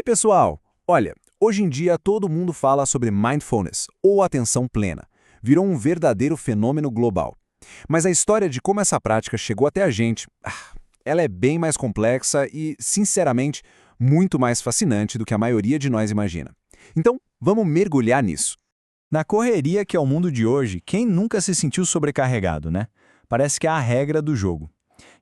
aí, pessoal? Olha, hoje em dia todo mundo fala sobre mindfulness, ou atenção plena. Virou um verdadeiro fenômeno global. Mas a história de como essa prática chegou até a gente, ela é bem mais complexa e, sinceramente, muito mais fascinante do que a maioria de nós imagina. Então, vamos mergulhar nisso. Na correria que é o mundo de hoje, quem nunca se sentiu sobrecarregado, né? Parece que é a regra do jogo.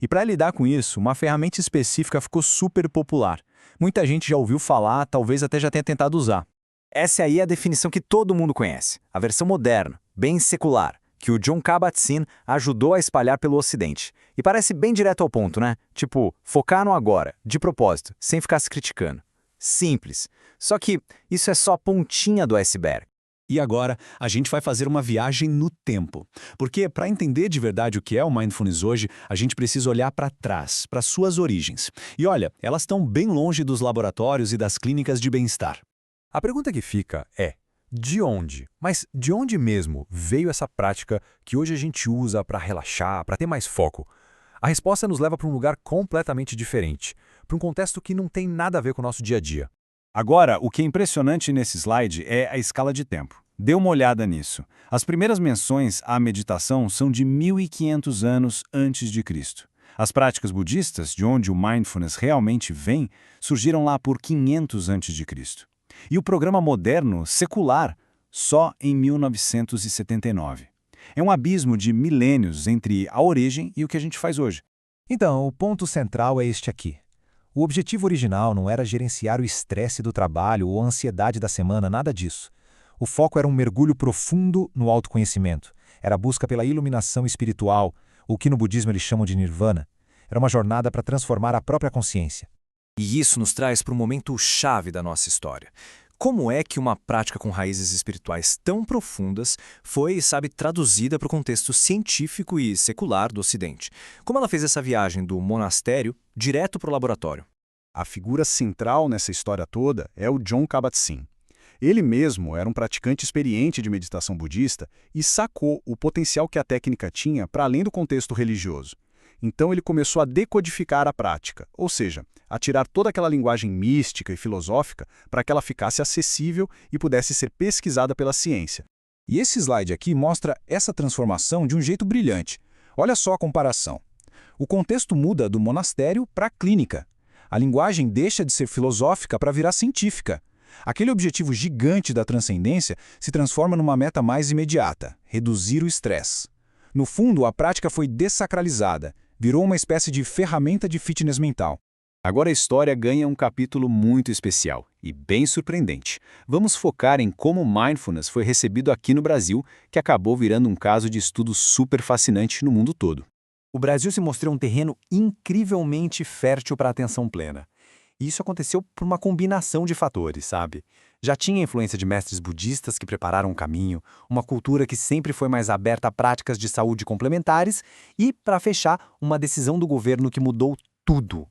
E para lidar com isso, uma ferramenta específica ficou super popular. Muita gente já ouviu falar, talvez até já tenha tentado usar. Essa aí é a definição que todo mundo conhece, a versão moderna, bem secular, que o Jon Kabat-Zinn ajudou a espalhar pelo Ocidente. E parece bem direto ao ponto, né? Tipo, focar no agora, de propósito, sem ficar se criticando. Simples. Só que isso é só a pontinha do iceberg. E agora, a gente vai fazer uma viagem no tempo. Porque, para entender de verdade o que é o Mindfulness hoje, a gente precisa olhar para trás, para suas origens. E olha, elas estão bem longe dos laboratórios e das clínicas de bem-estar. A pergunta que fica é, de onde? Mas de onde mesmo veio essa prática que hoje a gente usa para relaxar, para ter mais foco? A resposta nos leva para um lugar completamente diferente, para um contexto que não tem nada a ver com o nosso dia a dia. Agora, o que é impressionante nesse slide é a escala de tempo. Dê uma olhada nisso. As primeiras menções à meditação são de 1500 anos antes de Cristo. As práticas budistas, de onde o mindfulness realmente vem, surgiram lá por 500 antes de Cristo. E o programa moderno, secular, só em 1979. É um abismo de milênios entre a origem e o que a gente faz hoje. Então, o ponto central é este aqui. O objetivo original não era gerenciar o estresse do trabalho ou a ansiedade da semana, nada disso. O foco era um mergulho profundo no autoconhecimento. Era a busca pela iluminação espiritual, o que no budismo eles chamam de nirvana. Era uma jornada para transformar a própria consciência. E isso nos traz para um momento chave da nossa história. Como é que uma prática com raízes espirituais tão profundas foi, traduzida para o contexto científico e secular do Ocidente? Como ela fez essa viagem do monastério direto para o laboratório? A figura central nessa história toda é o Jon Kabat-Zinn. Ele mesmo era um praticante experiente de meditação budista e sacou o potencial que a técnica tinha para além do contexto religioso. Então ele começou a decodificar a prática, ou seja, a tirar toda aquela linguagem mística e filosófica para que ela ficasse acessível e pudesse ser pesquisada pela ciência. E esse slide aqui mostra essa transformação de um jeito brilhante. Olha só a comparação. O contexto muda do monastério para a clínica. A linguagem deixa de ser filosófica para virar científica. Aquele objetivo gigante da transcendência se transforma numa meta mais imediata: reduzir o estresse. No fundo, a prática foi dessacralizada, virou uma espécie de ferramenta de fitness mental. Agora a história ganha um capítulo muito especial e bem surpreendente. Vamos focar em como o mindfulness foi recebido aqui no Brasil, que acabou virando um caso de estudo super fascinante no mundo todo. O Brasil se mostrou um terreno incrivelmente fértil para a atenção plena. E isso aconteceu por uma combinação de fatores, sabe? Já tinha influência de mestres budistas que prepararam o caminho, uma cultura que sempre foi mais aberta a práticas de saúde complementares e, para fechar, uma decisão do governo que mudou tudo.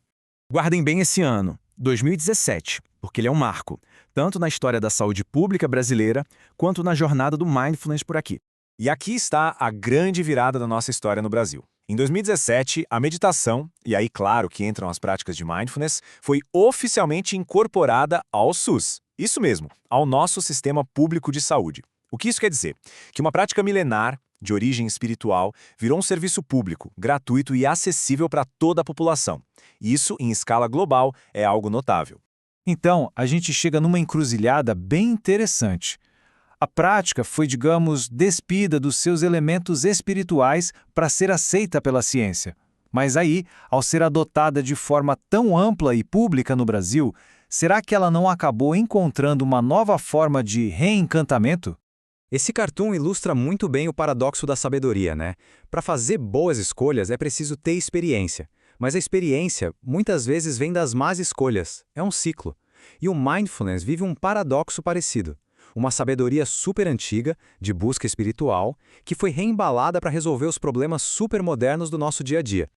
Guardem bem esse ano, 2017, porque ele é um marco, tanto na história da saúde pública brasileira, quanto na jornada do mindfulness por aqui. E aqui está a grande virada da nossa história no Brasil. Em 2017, a meditação, e aí claro que entram as práticas de mindfulness, foi oficialmente incorporada ao SUS. Isso mesmo, ao nosso sistema público de saúde. O que isso quer dizer? Que uma prática milenar, de origem espiritual, virou um serviço público, gratuito e acessível para toda a população. Isso, em escala global, é algo notável. Então, a gente chega numa encruzilhada bem interessante. A prática foi, digamos, despida dos seus elementos espirituais para ser aceita pela ciência. Mas aí, ao ser adotada de forma tão ampla e pública no Brasil, será que ela não acabou encontrando uma nova forma de reencantamento? Esse cartoon ilustra muito bem o paradoxo da sabedoria, né? Para fazer boas escolhas é preciso ter experiência. Mas a experiência muitas vezes vem das más escolhas. É um ciclo. E o mindfulness vive um paradoxo parecido. Uma sabedoria super antiga, de busca espiritual, que foi reembalada para resolver os problemas super modernos do nosso dia a dia.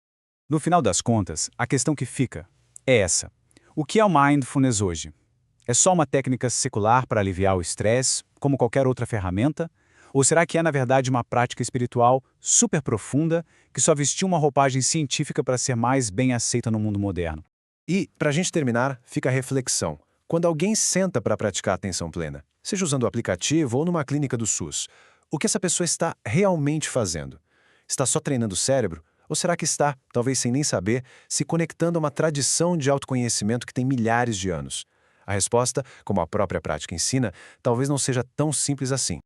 No final das contas, a questão que fica é essa. O que é o mindfulness hoje? É só uma técnica secular para aliviar o estresse, como qualquer outra ferramenta? Ou será que é, na verdade, uma prática espiritual super profunda que só vestiu uma roupagem científica para ser mais bem aceita no mundo moderno? E, para a gente terminar, fica a reflexão. Quando alguém senta para praticar atenção plena, seja usando o aplicativo ou numa clínica do SUS, o que essa pessoa está realmente fazendo? Está só treinando o cérebro? Ou será que está, talvez sem nem saber, se conectando a uma tradição de autoconhecimento que tem milhares de anos? A resposta, como a própria prática ensina, talvez não seja tão simples assim.